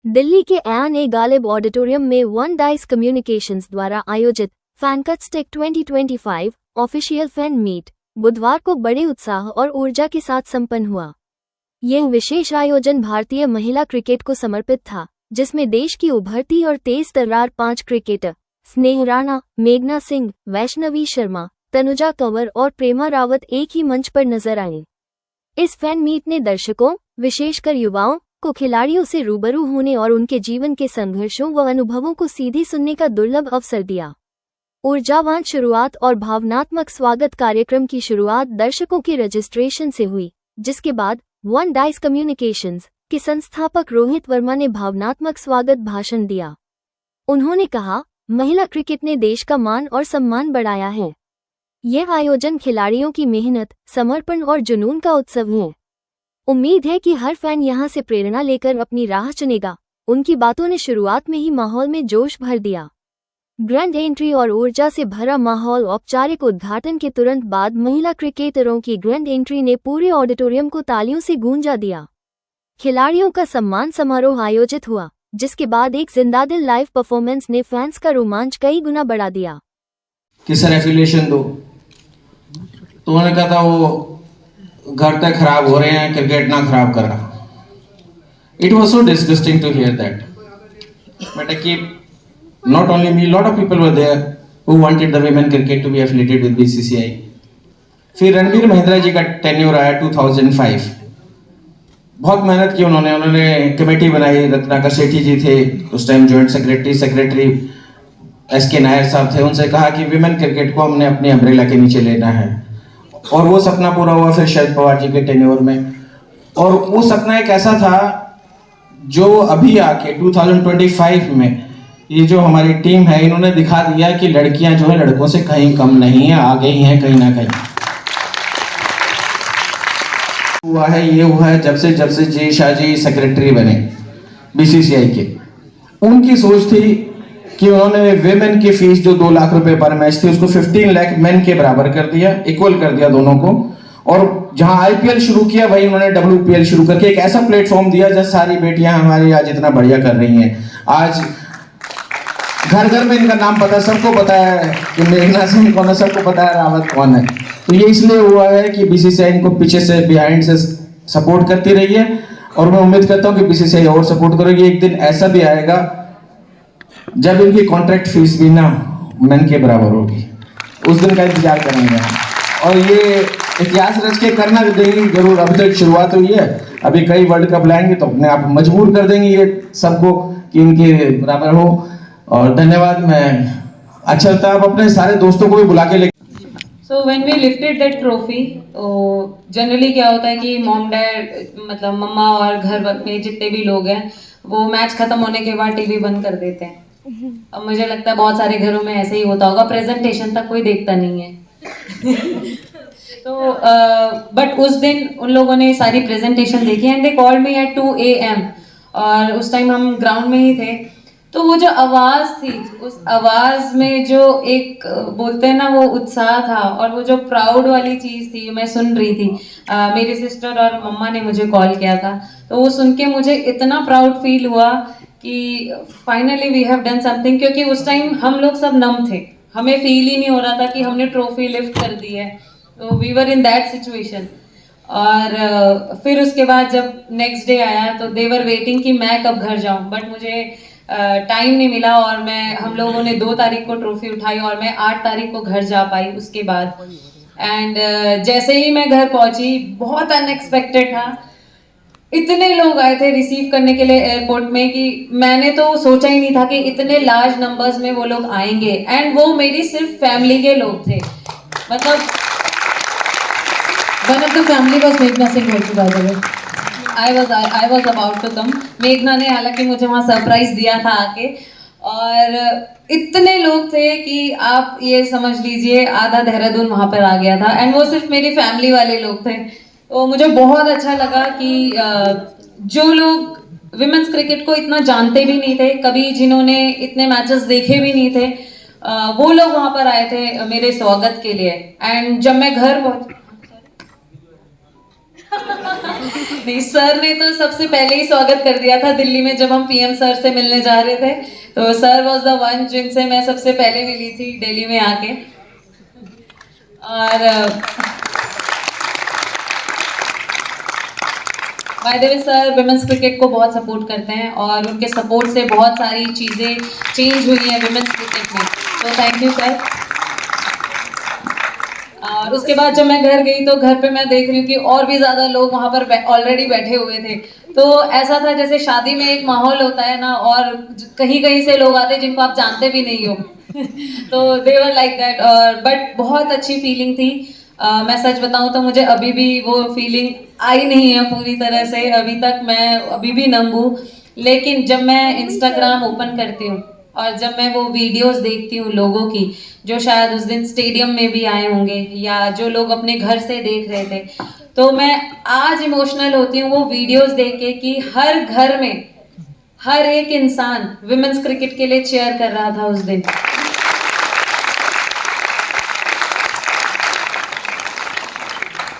दिल्ली के N A Ghalib auditorium में one dice communications द्वारा आयोजित फैनकट्स टेक 2025 ऑफिशियल फैन मीट बुधवार को बड़े उत्साह और ऊर्जा के साथ संपन्न हुआ। यह विशेष आयोजन भारतीय महिला क्रिकेट को समर्पित था, जिसमें देश की उभरती और तेज तर्रार 5 क्रिकेटर स्नेह राणा, मेघना सिंह, वैष्णवी शर्मा, तनुजा कंवर और प्रेमा रावत एक ही मंच पर नजर आए। इस फैन मीट ने दर्शकों, विशेषकर युवाओं को खिलाड़ियों से रूबरू होने और उनके जीवन के संघर्षों व अनुभवों को सीधे सुनने का दुर्लभ अवसर दिया। ऊर्जावान शुरुआत और भावनात्मक स्वागत कार्यक्रम की शुरुआत दर्शकों के रजिस्ट्रेशन से हुई, जिसके बाद वन डाइस कम्युनिकेशंस के संस्थापक रोहित वर्मा ने भावनात्मक स्वागत भाषण दिया। उन्होंने कहा, महिला क्रिकेट ने देश का मान और सम्मान बढ़ाया है। यह आयोजन खिलाड़ियों की मेहनत, समर्पण और जुनून का उत्सव है। उम्मीद है कि हर फैन यहां से प्रेरणा लेकर अपनी राह चुनेगा। उनकी बातों ने शुरुआत में ही माहौल में जोश भर दिया। ग्रैंड एंट्री और ऊर्जा से भरा माहौल। औपचारिक उद्घाटन के तुरंत बाद महिला क्रिकेटरों की ग्रैंड एंट्री ने पूरे ऑडिटोरियम को तालियों से गूंजा दिया। खिलाड़ियों का सम्मान समारोह आयोजित हुआ, जिसके बाद एक जिंदादिल लाइव परफॉर्मेंस ने फैंस का रोमांच कई गुना बढ़ा दिया। कि सर एफिलिएशन दो, तो उन्होंने कहा था वो घर तक खराब हो रहे हैं, क्रिकेट ना खराब कर रहा। It was so disgusting to hear that, but I keep not only me, lot of people were there who wanted the women cricket to be affiliated with BCCI. फिर रणवीर महिंद्रा जी का टेन्योर आया 2005। बहुत मेहनत की उन्होंने कमेटी बनाई। रत्नाकर सेठी जी थे उस time joint secretary SK Nair साहब थे। उनसे कहा कि विमेन क्रिकेट को हमने अपने अम्ब्रेला के नीचे लेना है, और वो सपना पूरा हुआ फिर शरद पवार जी के टेन्योर में। और वो सपना एक ऐसा था जो अभी आके 2025 में ये जो हमारी टीम है, इन्होंने दिखा दिया कि लड़कियां जो है लड़कों से कहीं कम नहीं है, आगे ही हैं कहीं ना कहीं। ये हुआ है जब से जी शाह जी सेक्रेटरी बने BCCI के। उनकी सोच थी कि उन्होंने विमेन की फीस जो 2 लाख रुपए पर मैच थी, उसको 15 लाख मेन के बराबर कर दिया, इक्वल कर दिया दोनों को। और जहां IPL शुरू किया, वही उन्होंने WPL शुरू करके एक ऐसा प्लेटफॉर्म दिया जहां सारी बेटियां हमारी आज इतना बढ़िया कर रही हैं। आज घर घर में इनका नाम पता है, सबको पता है कि मेघना सिंह कौन है, सबको पता है रावत कौन है। तो ये इसलिए हुआ है कि BCCI इनको पीछे से, बिहाइंड से सपोर्ट करती रही है, और मैं उम्मीद करता हूँ कि BCCI और सपोर्ट करेगी। एक दिन ऐसा भी आएगा जब इनकी कॉन्ट्रैक्ट फीस भी ना मेन के बराबर होगी, उस दिन का इंतजार करेंगे। और ये इतिहास रच के करना भी देंगे जरूर। अभी तक शुरुआत हुई है, अभी कई वर्ल्ड कप लाएंगे तो अपने आप मजबूर कर देंगे ये सबको कि इनके बराबर हो। और धन्यवाद। मैं अच्छा लगता है, आप अपने सारे दोस्तों को भी बुला के ले। So when we lifted that trophy, तो जनरली क्या होता है कि मॉम डैड, मतलब मम्मा और घर में जितने भी लोग हैं, वो मैच खत्म होने के बाद टीवी बंद कर देते हैं। अब मुझे लगता है बहुत सारे घरों में ऐसे ही होता होगा, प्रेजेंटेशन तक कोई देखता नहीं है। तो बट उस दिन उन लोगों ने सारी प्रेजेंटेशन देखी and they called me at 2 AM, और उस टाइम हम ग्राउंड में ही थे। तो वो जो आवाज़ थी, उस आवाज़ में जो एक बोलते हैं ना वो उत्साह था, और वो जो प्राउड वाली चीज़ थी मैं सुन रही थी। मेरी सिस्टर और मम्मा ने मुझे कॉल किया था, तो वो सुन के मुझे इतना प्राउड फील हुआ कि finally we have done something. क्योंकि उस टाइम हम लोग सब नम थे, हमें फील ही नहीं हो रहा था कि हमने ट्रॉफी लिफ्ट कर दी है। तो we were in that situation. और फिर उसके बाद जब नेक्स्ट डे आया तो दे वर वेटिंग कि मैं कब घर जाऊँ, बट मुझे टाइम नहीं मिला, और हम लोगों ने 2 तारीख को ट्रॉफी उठाई और मैं 8 तारीख को घर जा पाई उसके बाद। एंड जैसे ही मैं घर पहुंची, बहुत अनएक्सपेक्टेड था। इतने लोग आए थे रिसीव करने के लिए एयरपोर्ट में कि मैंने तो सोचा ही नहीं था कि इतने लार्ज नंबर्स में वो लोग आएंगे। एंड वो मेरी सिर्फ फैमिली के लोग थे। मतलब one of the family was मेघना Singh also, by the way. I was about to come. मेघना ने हालांकि मुझे वहाँ सरप्राइज दिया था आके, और इतने लोग थे कि आप ये समझ लीजिए आधा देहरादून वहाँ पर आ गया था। एंड वो सिर्फ मेरी फैमिली वाले लोग थे। तो मुझे बहुत अच्छा लगा कि जो लोग विमेंस क्रिकेट को इतना जानते भी नहीं थे, कभी जिन्होंने इतने मैचेस देखे भी नहीं थे, वो लोग वहाँ पर आए थे मेरे स्वागत के लिए। एंड जब मैं घर पहुँची नहीं, सर ने तो सबसे पहले ही स्वागत कर दिया था दिल्ली में जब हम पीएम सर से मिलने जा रहे थे, तो सर वाज द वन जिनसे मैं सबसे पहले मिली थी दिल्ली में आके। और by the way sir women's cricket को बहुत सपोर्ट करते हैं और उनके सपोर्ट से बहुत सारी चीज़ें चेंज हुई हैं विमेंस क्रिकेट में, तो थैंक यू सर। और उसके बाद जब मैं घर गई तो घर पे मैं देख रही हूँ कि और भी ज़्यादा लोग वहाँ पर ऑलरेडी बैठे हुए थे, तो ऐसा था जैसे शादी में एक माहौल होता है ना, और कहीं कहीं से लोग आते हैं जिनको आप जानते भी नहीं हो तो देवर लाइक दैट, और बट बहुत अच्छी फीलिंग थी। मैं सच बताऊं तो मुझे अभी भी वो फीलिंग आई नहीं है पूरी तरह से, अभी तक मैं अभी भी नंग हूँ। लेकिन जब मैं इंस्टाग्राम ओपन करती हूँ और जब मैं वो वीडियोस देखती हूँ लोगों की, जो शायद उस दिन स्टेडियम में भी आए होंगे या जो लोग अपने घर से देख रहे थे, तो मैं आज इमोशनल होती हूँ वो वीडियोस देख के कि हर घर में हर एक इंसान विमेंस क्रिकेट के लिए चेयर कर रहा था उस दिन।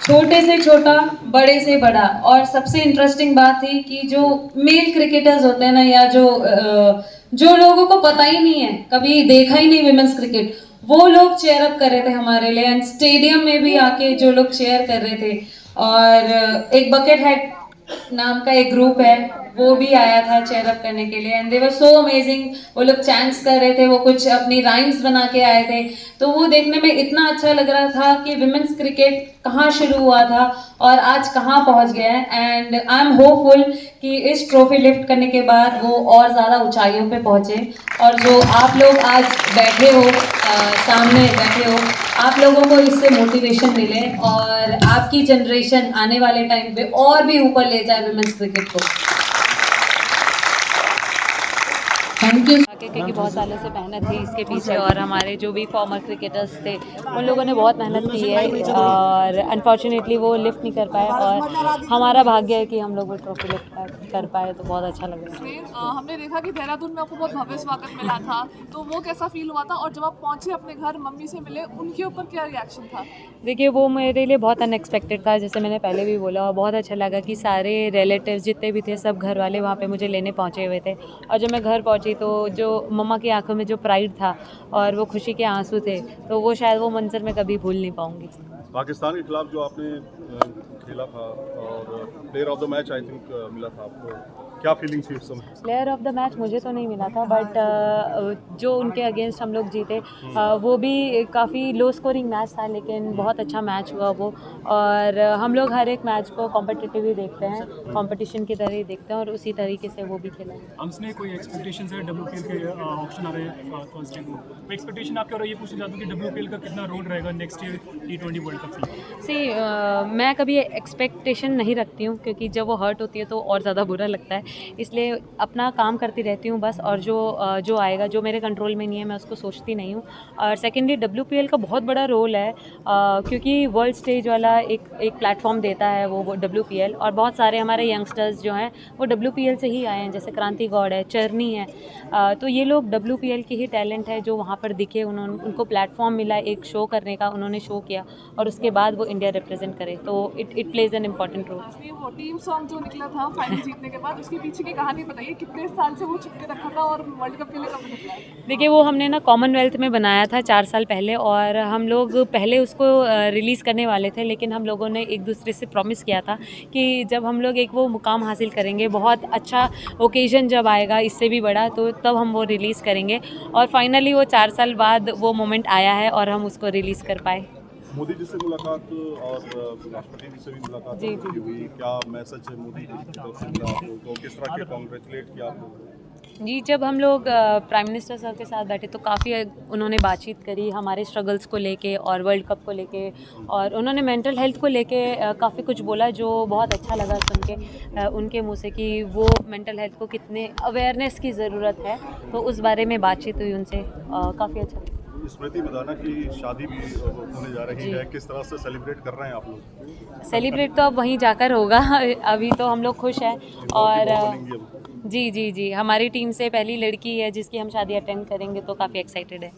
छोटे से छोटा, बड़े से बड़ा। और सबसे इंटरेस्टिंग बात थी कि जो मेल क्रिकेटर्स होते हैं ना, या जो लोगों को पता ही नहीं है, कभी देखा ही नहीं विमेंस क्रिकेट, वो लोग चेयर अप कर रहे थे हमारे लिए। एंड स्टेडियम में भी आके जो लोग चेयर कर रहे थे, और एक बकेट हेड नाम का एक ग्रुप है, वो भी आया था चेयर अप करने के लिए, and they were so amazing. वो लोग चैंट्स कर रहे थे, वो कुछ अपनी राइम्स बना के आए थे, तो वो देखने में इतना अच्छा लग रहा था कि विमेंस क्रिकेट कहाँ शुरू हुआ था और आज कहाँ पहुँच गया है। एंड आई एम होपफुल कि इस ट्रॉफी लिफ्ट करने के बाद वो और ज़्यादा ऊंचाइयों पे पहुँचे, और जो आप लोग आज बैठे हो सामने बैठे हो, आप लोगों को इससे मोटिवेशन मिले और आपकी जनरेशन आने वाले टाइम पे और भी ऊपर ले जाए विमेंस क्रिकेट को। Thank you. क्योंकि बहुत सालों से मेहनत थी इसके पीछे, और हमारे जो भी फॉर्मर क्रिकेटर्स थे उन लोगों ने बहुत मेहनत की है, और अनफॉर्चुनेटली वो लिफ्ट नहीं कर पाए, और हमारा भाग्य है कि हम लोग वो ट्रॉफी लिफ्ट कर पाए, तो बहुत अच्छा लग रहा है। हमने देखा कि देहरादून में आपको बहुत भव्य स्वागत मिला था, तो वो कैसा फील हुआ था, और जब आप पहुंचे अपने घर मम्मी से मिले, उनके ऊपर क्या रिएक्शन था? देखिए, वो मेरे लिए बहुत अनएक्सपेक्टेड था, जैसे मैंने पहले भी बोला, और बहुत अच्छा लगा कि सारे रिलेटिव्स जितने भी थे, सब घर वाले वहाँ पे मुझे लेने पहुँचे हुए थे। और जब मैं घर पहुँची तो जो मम्मा की आंखों में जो प्राइड था और वो खुशी के आंसू थे, तो वो शायद वो मंजर मैं कभी भूल नहीं पाऊँगी। पाकिस्तान के खिलाफ जो आपने खेला था और player of the match I think मिला था आपको, क्या फीलिंग थी उस समय? प्लेयर ऑफ द मैच मुझे तो नहीं मिला था, बट जो उनके अगेंस्ट हम लोग जीते वो भी काफ़ी लो स्कोरिंग मैच था, लेकिन बहुत अच्छा मैच हुआ वो। और हम लोग हर एक मैच को कॉम्पिटिटिव ही देखते हैं, कंपटीशन की तरह ही देखते हैं, और उसी तरीके से वो भी खेला है। हमने कोई एक्सपेक्टेशंस है WPL के ऑप्शन आ रहे हैं थर्सडे को, कोई एक्सपेक्टेशन आपके, और ये पूछना चाहता हूँ कि WPL का कितना रोल रहेगा next year T20 world cup से? मैं कभी एक्सपेक्टेशन नहीं रखती हूँ, क्योंकि जब वो हर्ट होती है तो और ज़्यादा बुरा लगता है, इसलिए अपना काम करती रहती हूँ बस, और जो आएगा, जो मेरे कंट्रोल में नहीं है, मैं उसको सोचती नहीं हूँ। और सेकेंडली WPL का बहुत बड़ा रोल है, क्योंकि वर्ल्ड स्टेज वाला एक प्लेटफॉर्म देता है वो WPL, और बहुत सारे हमारे यंगस्टर्स जो हैं वो WPL से ही आए हैं, जैसे क्रांति गौड़ है, चरनी है, तो ये लोग WPL के ही टैलेंट है जो वहाँ पर दिखे, उनको प्लेटफॉर्म मिला एक शो करने का, उन्होंने शो किया, और उसके बाद वो इंडिया रिप्रेजेंट करे, तो it plays an important role. वो टीम सॉन्ग जो निकला था फाइनल जीतने के बाद, उसके पीछे की कहानी बताइए, कितने साल से वो छुप के रखा था और वर्ल्ड कप के लिए कब निकला? देखिए, वो हमने ना कॉमनवेल्थ में बनाया था 4 साल पहले, और हम लोग पहले उसको रिलीज़ करने वाले थे, लेकिन हम लोगों ने एक दूसरे से प्रॉमिस किया था कि जब हम लोग एक वो मुकाम हासिल करेंगे, बहुत अच्छा ओकेजन जब आएगा इससे भी बड़ा, तो तब हम वो रिलीज़ करेंगे, और फाइनली वो 4 साल बाद वो मोमेंट आया है और हम उसको रिलीज़ कर पाए। मोदी जी से मुलाकात और राष्ट्रपति जी से भी मुलाकात हुई, क्या मैसेज है मोदी जी की तरफ से मिला आपको, तो किस तरह के कॉन्ग्रेचुलेट किया आप लोगों ने? जी, जब हम लोग प्राइम मिनिस्टर सर के साथ बैठे तो काफ़ी उन्होंने बातचीत करी हमारे स्ट्रगल्स को लेके और वर्ल्ड कप को लेके, और उन्होंने मेंटल हेल्थ को लेके काफ़ी कुछ बोला, जो बहुत अच्छा लगा सुन के उनके मुंह से कि वो मेंटल हेल्थ को कितने अवेयरनेस की ज़रूरत है, तो उस बारे में बातचीत हुई उनसे, काफ़ी अच्छा लगा। स्मृति मदाना की शादी भी होने जा रही है, किस तरह से सेलिब्रेट कर रहे हैं आप लोग? सेलिब्रेट तो अब वहीं जाकर होगा अभी तो हम लोग खुश हैं, और जी हमारी टीम से पहली लड़की है जिसकी हम शादी अटेंड करेंगे, तो काफ़ी एक्साइटेड है।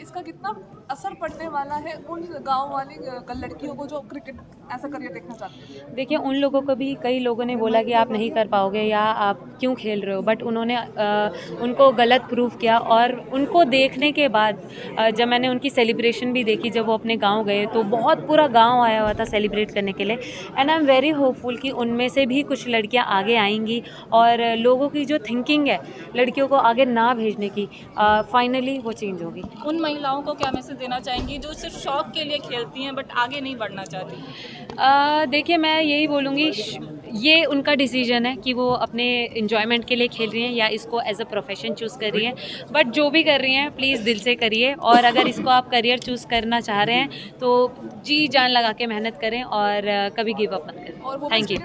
इसका कितना असर पड़ने वाला है उन गांव वाली लड़कियों को जो क्रिकेट ऐसा करियर देखना चाहते हैं? देखिए, उन लोगों को भी कई लोगों ने बोला कि आप नहीं कर पाओगे या आप क्यों खेल रहे हो, बट उन्होंने उनको गलत प्रूव किया। और उनको देखने के बाद जब मैंने उनकी सेलिब्रेशन भी देखी, जब वो अपने गांव गए तो बहुत पूरा गांव आया हुआ था सेलिब्रेट करने के लिए। And I am very hopeful कि उनमें से भी कुछ लड़कियां आगे आएंगी और लोगों की जो थिंकिंग है लड़कियों को आगे ना भेजने की, फाइनली वो चेंज होगी। उन महिलाओं को क्या मैसेज देना चाहेंगी जो सिर्फ शौक के लिए खेलती हैं बट आगे नहीं बढ़ना चाहती? देखिए, मैं यही बोलूँगी, ये उनका डिसीजन है कि वो अपने इन्जॉयमेंट के लिए खेल रही हैं या इसको एज अ प्रोफेशन चूज़ कर रही हैं। बट जो भी कर रही हैं प्लीज़ दिल से करिए, और अगर इसको आप करियर चूज़ करना चाह रहे हैं तो जी जान लगा के मेहनत करें और कभी गिव अप मत और वो करें। Thank you.